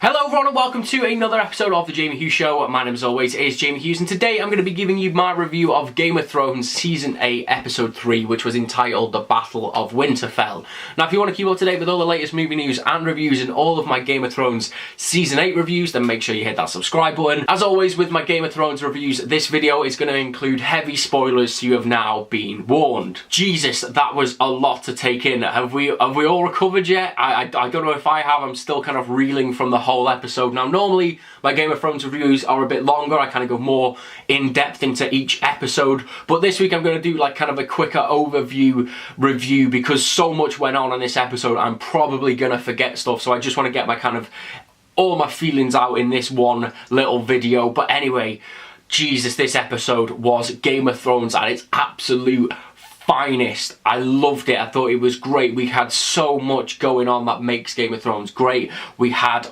Hello everyone and welcome to another episode of The Jamie Hughes Show. My name as always is Jamie Hughes and today I'm going to be giving you my review of Game of Thrones Season 8 Episode 3, which was entitled The Battle of Winterfell. Now if you want to keep up to date with all the latest movie news and reviews and all of my Game of Thrones Season 8 reviews, then make sure you hit that subscribe button. As always with my Game of Thrones reviews, this video is going to include heavy spoilers, so you have now been warned. Jesus, that was a lot to take in. Have we all recovered yet? I don't know if I have. I'm still kind of reeling from the whole episode. Now normally my Game of Thrones reviews are a bit longer, I kind of go more in depth into each episode, but this week I'm going to do like kind of a quicker overview review because so much went on in this episode I'm probably going to forget stuff, so I just want to get my kind of all my feelings out in this one little video. But anyway, Jesus, this episode was Game of Thrones at its absolute finest. I loved it. I thought it was great. We had so much going on that makes Game of Thrones great. We had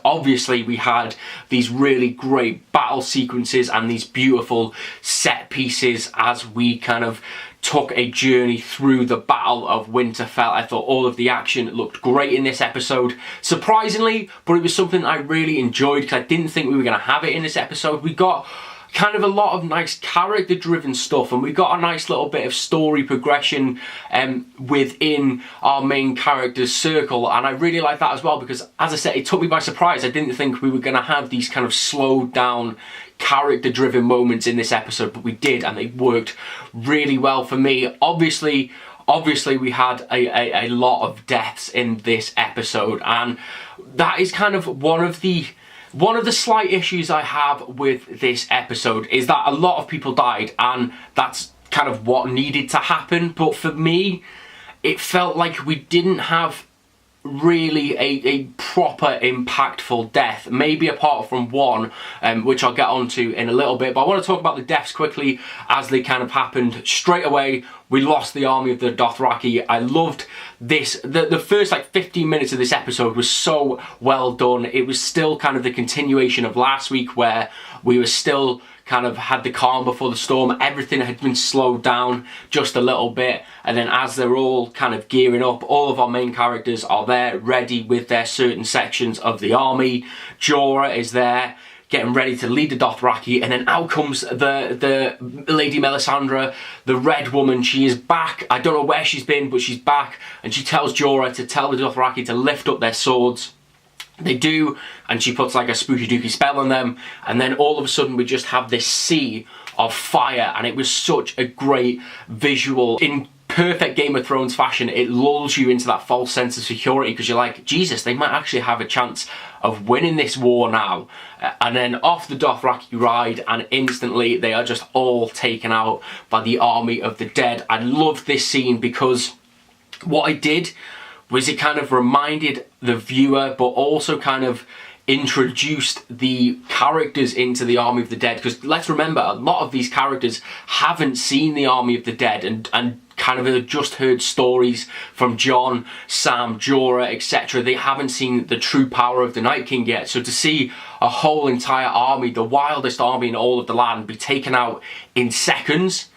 these really great battle sequences and these beautiful set pieces as we kind of took a journey through the Battle of Winterfell. I thought all of the action looked great in this episode, surprisingly, but it was something I really enjoyed because I didn't think we were going to have it in this episode. We got kind of a lot of nice character driven stuff and we got a nice little bit of story progression within our main character's circle, and I really like that as well because, as I said, it took me by surprise. I didn't think we were going to have these kind of slowed down character driven moments in this episode, but we did, and they worked really well for me. Obviously we had a lot of deaths in this episode, and that is kind of one of the slight issues I have with this episode is that a lot of people died, and that's kind of what needed to happen. But for me, it felt like we didn't have really a proper impactful death, maybe apart from one, which I'll get onto in a little bit. But I want to talk about the deaths quickly as they kind of happened. Straight away, we lost the army of the Dothraki. I loved this. The first like 15 minutes of this episode was so well done. It was still kind of the continuation of last week where we were still kind of had the calm before the storm. Everything had been slowed down just a little bit, and then as they're all kind of gearing up, all of our main characters are there ready with their certain sections of the army. Jorah is there getting ready to lead the Dothraki, and then out comes the Lady Melisandre, the Red Woman. She is back. I don't know where she's been, but she's back, and she tells Jorah to tell the Dothraki to lift up their swords. They do, and she puts like a spooky dooky spell on them, and then all of a sudden we just have this sea of fire, and it was such a great visual. In perfect Game of Thrones fashion, it lulls you into that false sense of security because you're like, Jesus, they might actually have a chance of winning this war now. And then off the Dothraki ride, and instantly they are just all taken out by the army of the dead. I loved this scene because what it did was it kind of reminded the viewer, but also kind of introduced the characters into the Army of the Dead. Because let's remember, a lot of these characters haven't seen the Army of the Dead and kind of just heard stories from Jon, Sam, Jorah, etc. They haven't seen the true power of the Night King yet. So to see a whole entire army, the wildest army in all of the land, be taken out in seconds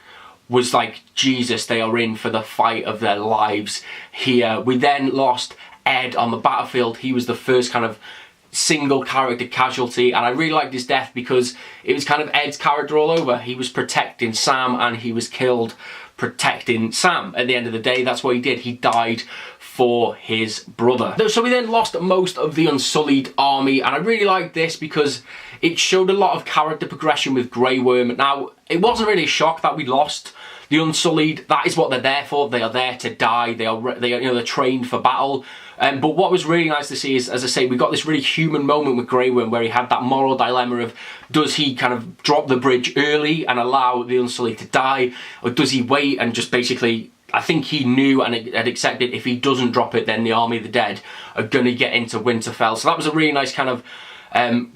was like, Jesus, they are in for the fight of their lives here. We then lost Ed on the battlefield. He was the first kind of single character casualty, and I really liked his death because it was kind of Ed's character all over. He was protecting Sam and he was killed protecting Sam. At the end of the day, that's what he did. He died for his brother. So we then lost most of the Unsullied army, and I really liked this because it showed a lot of character progression with Grey Worm. Now, it wasn't really a shock that we lost the Unsullied. That is what they're there for. They are there to die. They're trained for battle. But what was really nice to see is, as I say, we got this really human moment with Grey Worm where he had that moral dilemma of, does he kind of drop the bridge early and allow the Unsullied to die, or does he wait and just basically, I think he knew and had accepted if he doesn't drop it, then the Army of the Dead are going to get into Winterfell. So that was a really nice kind of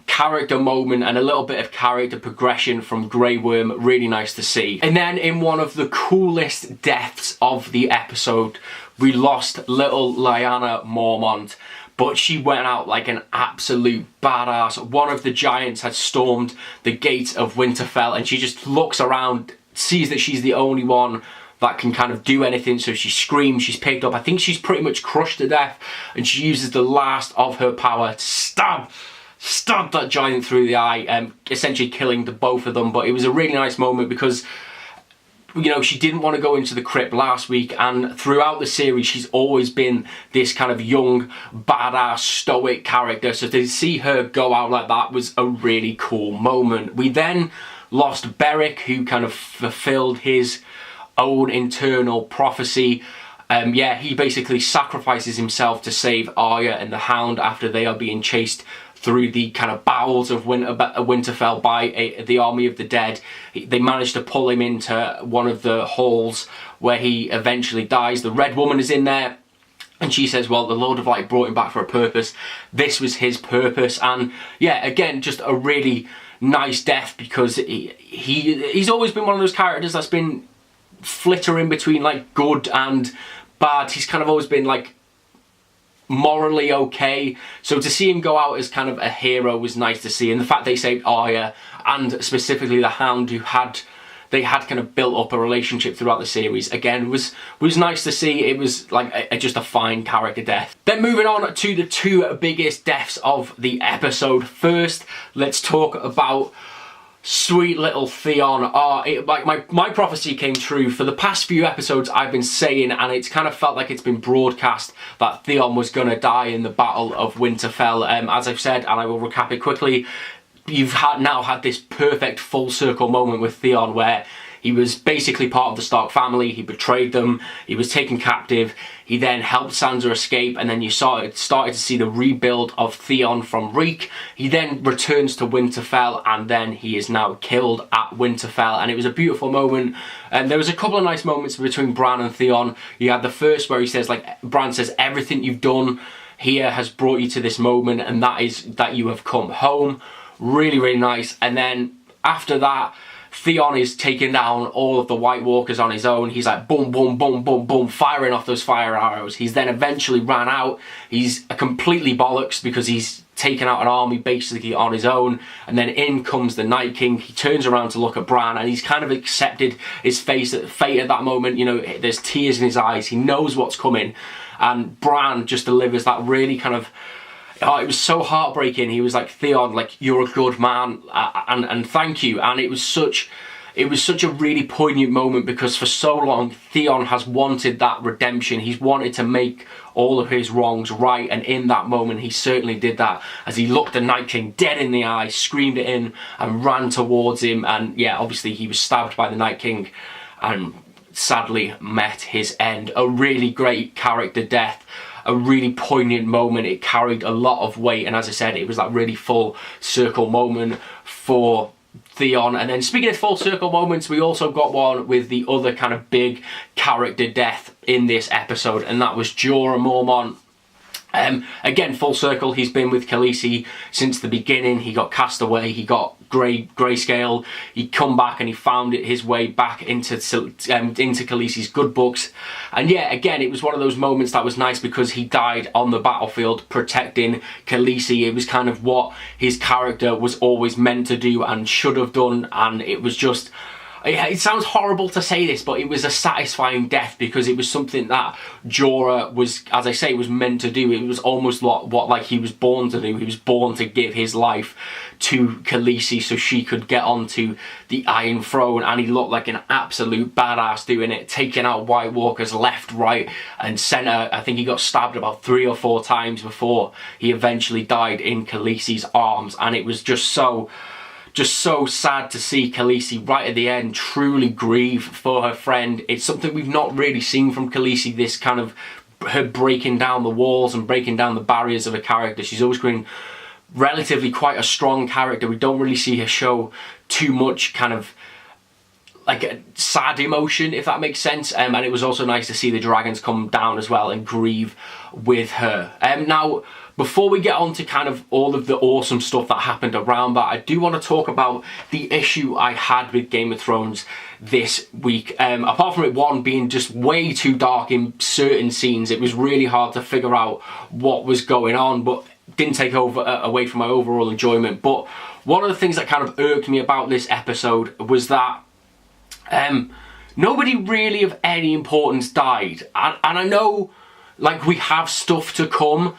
character moment and a little bit of character progression from Grey Worm. Really nice to see. And then in one of the coolest deaths of the episode, we lost little Lyanna Mormont, but she went out like an absolute badass. One of the giants had stormed the gates of Winterfell, and she just looks around, sees that she's the only one that can kind of do anything, so she screams, she's picked up. I think she's pretty much crushed to death, and she uses the last of her power to stab stabbed that giant through the eye, essentially killing the both of them. But it was a really nice moment because, you know, she didn't want to go into the crypt last week, and throughout the series she's always been this kind of young, badass, stoic character. So to see her go out like that was a really cool moment. We then lost Beric, who kind of fulfilled his own internal prophecy. He basically sacrifices himself to save Arya and the Hound after they are being chased through the kind of bowels of Winterfell by the army of the dead. They managed to pull him into one of the halls where he eventually dies. The Red Woman is in there, and she says, well, the Lord of Light brought him back for a purpose. This was his purpose. And yeah, again, just a really nice death, because he's always been one of those characters that's been flittering between like good and bad. He's kind of always been like morally okay, so to see him go out as kind of a hero was nice to see. And the fact they saved Arya, and specifically the Hound, who they had kind of built up a relationship throughout the series, again was nice to see. It was like just a fine character death. Then moving on to the two biggest deaths of the episode. First, let's talk about sweet little Theon. My prophecy came true. For the past few episodes I've been saying, and it's kind of felt like it's been broadcast, that Theon was going to die in the Battle of Winterfell. As I've said, and I will recap it quickly, you've now had this perfect full circle moment with Theon where he was basically part of the Stark family. He betrayed them. He was taken captive. He then helped Sansa escape, and then you started to see the rebuild of Theon from Reek. He then returns to Winterfell, and then he is now killed at Winterfell, and it was a beautiful moment. And there was a couple of nice moments between Bran and Theon. You had the first where he says, like, Bran says, everything you've done here has brought you to this moment, and that is that you have come home. Really, really nice. And then after that, Theon is taking down all of the White Walkers on his own. He's like boom, boom, boom, boom, boom, firing off those fire arrows. He's then eventually ran out. He's completely bollocks because he's taken out an army basically on his own. And then in comes the Night King. He turns around to look at Bran, and he's kind of accepted his fate at that moment. You know, there's tears in his eyes. He knows what's coming. And Bran just delivers that really kind of... Oh, it was so heartbreaking. He was like, Theon, like, you're a good man, and thank you. And it was such a really poignant moment, because for so long Theon has wanted that redemption. He's wanted to make all of his wrongs right, and in that moment he certainly did that, as he looked the Night King dead in the eye, screamed it in, and ran towards him. And yeah, obviously he was stabbed by the Night King and sadly met his end. A really great character death. A really poignant moment. It carried a lot of weight, and as I said, it was that really full circle moment for Theon. And then speaking of full circle moments, we also got one with the other kind of big character death in this episode, and that was Jorah Mormont. Again, full circle. He's been with Khaleesi since the beginning. He got cast away. He got grayscale. He'd come back and he found his way back into Khaleesi's good books. And yeah, again, it was one of those moments that was nice, because he died on the battlefield protecting Khaleesi. It was kind of what his character was always meant to do and should have done. And it was just... It sounds horrible to say this, but it was a satisfying death, because it was something that Jorah was, as I say, was meant to do. It was almost what like he was born to do. He was born to give his life to Khaleesi so she could get onto the Iron Throne, and he looked like an absolute badass doing it, taking out White Walkers left, right and centre. I think he got stabbed about 3 or 4 times before he eventually died in Khaleesi's arms, and it was just so sad to see Khaleesi right at the end truly grieve for her friend. It's something we've not really seen from Khaleesi, this kind of her breaking down the walls and breaking down the barriers of a character. She's always been relatively quite a strong character. We don't really see her show too much kind of like a sad emotion, if that makes sense. And it was also nice to see the dragons come down as well and grieve with her. Now, before we get on to kind of all of the awesome stuff that happened around that, I do want to talk about the issue I had with Game of Thrones this week. Apart from it, one, being just way too dark in certain scenes, it was really hard to figure out what was going on, but didn't take away from my overall enjoyment. But one of the things that kind of irked me about this episode was that nobody really of any importance died. And I know, like, we have stuff to come,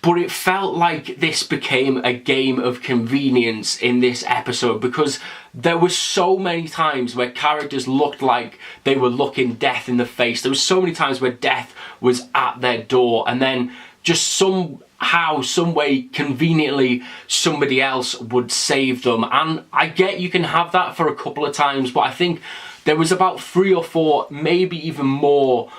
but it felt like this became a game of convenience in this episode, because there were so many times where characters looked like they were looking death in the face. There were so many times where death was at their door, and then just somehow, some way, conveniently, somebody else would save them. And I get you can have that for a couple of times, but I think there was about 3 or 4, maybe even more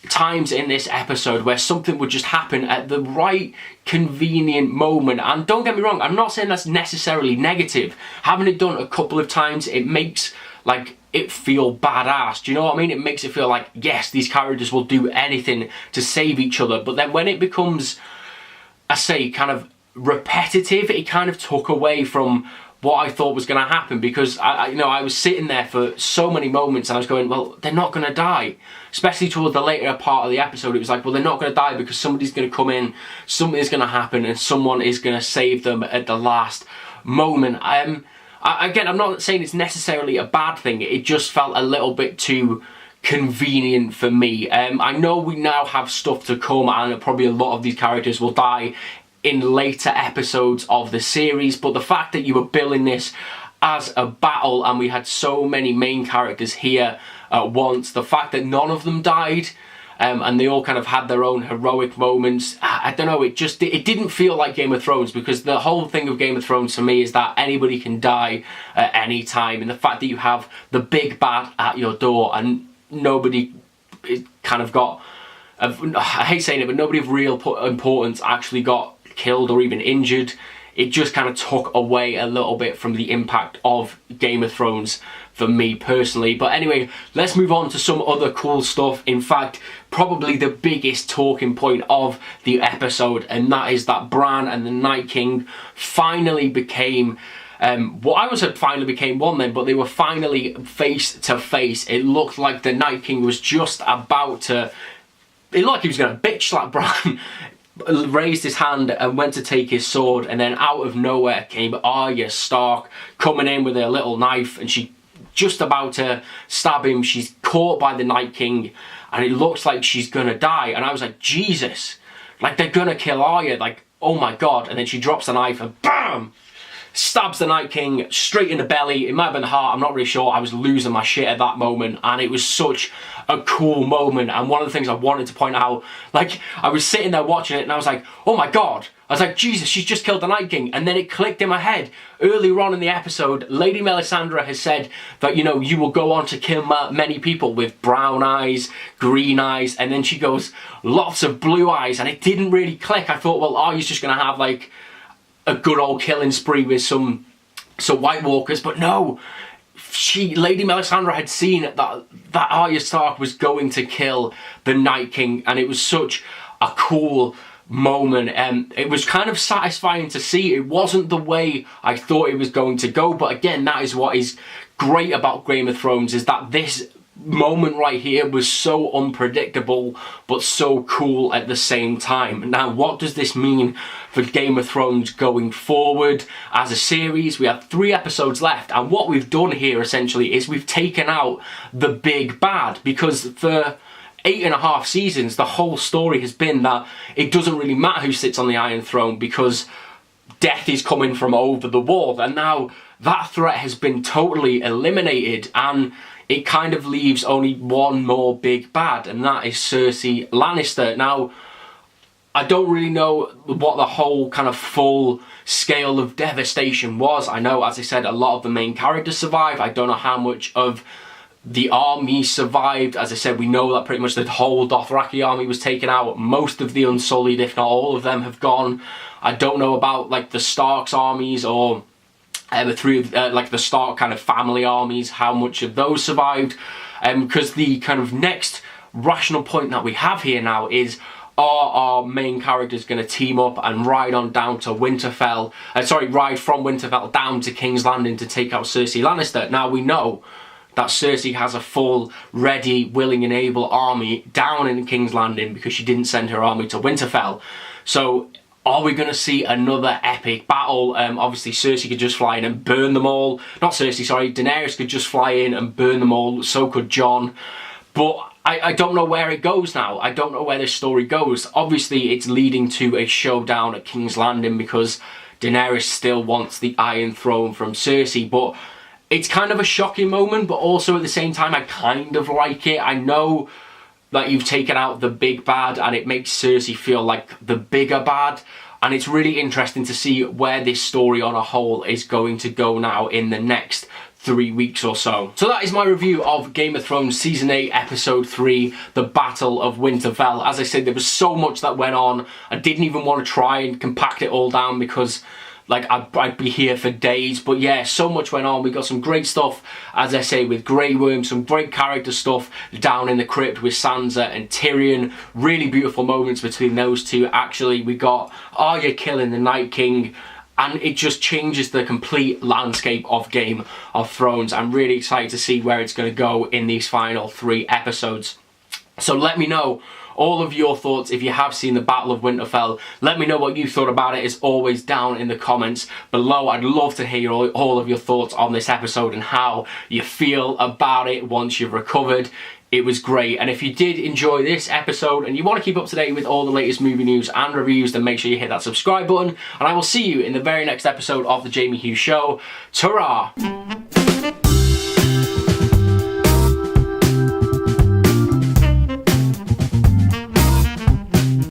times in this episode where something would just happen at the right convenient moment. And don't get me wrong, I'm not saying that's necessarily negative. Having it done a couple of times, it makes like it feel badass. Do you know what I mean? It makes it feel like, yes, these characters will do anything to save each other. But then when it becomes, I say, kind of repetitive, it kind of took away from what I thought was going to happen, because I was sitting there for so many moments and I was going, well, they're not going to die. Especially toward the later part of the episode, it was like, well, they're not going to die because somebody's going to come in, something's going to happen, and someone is going to save them at the last moment. Again, I'm not saying it's necessarily a bad thing. It just felt a little bit too convenient for me. I know we now have stuff to come, and probably a lot of these characters will die in later episodes of the series, but the fact that you were billing this as a battle and we had so many main characters here at once, the fact that none of them died, and they all kind of had their own heroic moments, I don't know, it didn't feel like Game of Thrones, because the whole thing of Game of Thrones for me is that anybody can die at any time, and the fact that you have the big bad at your door and nobody kind of got, I hate saying it, but nobody of real importance actually got killed or even injured, it just kind of took away a little bit from the impact of Game of Thrones for me personally. But anyway, let's move on to some other cool stuff. In fact, probably the biggest talking point of the episode, and that is that Bran and the Night King finally became well, I would say finally became one then, but they were finally face to face. It looked like the Night King was just about to, it looked like he was going to bitch slap Bran. Raised his hand and went to take his sword, and then out of nowhere came Arya Stark coming in with her little knife, and she just about to stab him. She's caught by the Night King and it looks like she's gonna die, and I was like, Jesus, like they're gonna kill Arya, like, oh my god. And then she drops the knife and BAM! Stabs the Night King straight in the belly. It might have been the heart, I'm not really sure. I was losing my shit at that moment, and it was such a cool moment. And one of the things I wanted to point out, like, I was sitting there watching it and I was like, oh my god. I was like, Jesus, she's just killed the Night King. And then it clicked in my head. Earlier on in the episode, Lady Melisandre has said that, you know, you will go on to kill many people with brown eyes, green eyes, and then she goes, lots of blue eyes. And it didn't really click. I thought, well, Arya's just going to have, like, a good old killing spree with some White Walkers, but no. Lady Melisandre had seen that Arya Stark was going to kill the Night King, and it was such a cool moment. It was kind of satisfying to see. It wasn't the way I thought it was going to go, but again, that is what is great about Game of Thrones, is that this moment right here was so unpredictable but so cool at the same time. Now, what does this mean for Game of Thrones going forward as a series? We have 3 episodes left, and what we've done here essentially is we've taken out the big bad, because for 8.5 seasons the whole story has been that it doesn't really matter who sits on the Iron Throne because death is coming from over the wall, and now that threat has been totally eliminated, and it kind of leaves only one more big bad, and that is Cersei Lannister. Now, I don't really know what the whole kind of full scale of devastation was. I know, as I said, a lot of the main characters survived. I don't know how much of the army survived. As I said, we know that pretty much the whole Dothraki army was taken out. Most of the Unsullied, if not all of them, have gone. I don't know about, like, the Stark's armies or like the Stark kind of family armies, how much of those survived, because the kind of next rational point that we have here now is, are our main characters going to team up and ride on down to Winterfell, ride from Winterfell down to King's Landing to take out Cersei Lannister? Now, we know that Cersei has a full, ready, willing and able army down in King's Landing because she didn't send her army to Winterfell. So are we going to see another epic battle? Obviously, Cersei could just fly in and burn them all. Not Cersei, sorry. Daenerys could just fly in and burn them all. So could Jon. But I don't know where it goes now. I don't know where this story goes. Obviously, it's leading to a showdown at King's Landing because Daenerys still wants the Iron Throne from Cersei, but it's kind of a shocking moment, but also at the same time, I kind of like it. I know that you've taken out the big bad and it makes Cersei feel like the bigger bad, and it's really interesting to see where this story on a whole is going to go now in the next 3 weeks or so. So that is my review of Game of Thrones Season 8 Episode 3, The Battle of Winterfell. As I said, there was so much that went on. I didn't even want to try and compact it all down because like I'd be here for days, but yeah, so much went on. We got some great stuff, as I say, with Grey Worm, some great character stuff down in the crypt with Sansa and Tyrion. Really beautiful moments between those two. Actually, we got Arya killing the Night King, and it just changes the complete landscape of Game of Thrones. I'm really excited to see where it's going to go in these final 3 episodes. So let me know all of your thoughts if you have seen the Battle of Winterfell. Let me know what you thought about it, as always, down in the comments below. I'd love to hear all of your thoughts on this episode and how you feel about it once you've recovered. It was great, and if you did enjoy this episode and you want to keep up to date with all the latest movie news and reviews, then make sure you hit that subscribe button, and I will see you in the very next episode of The Jamie Hughes Show. Ta-ra!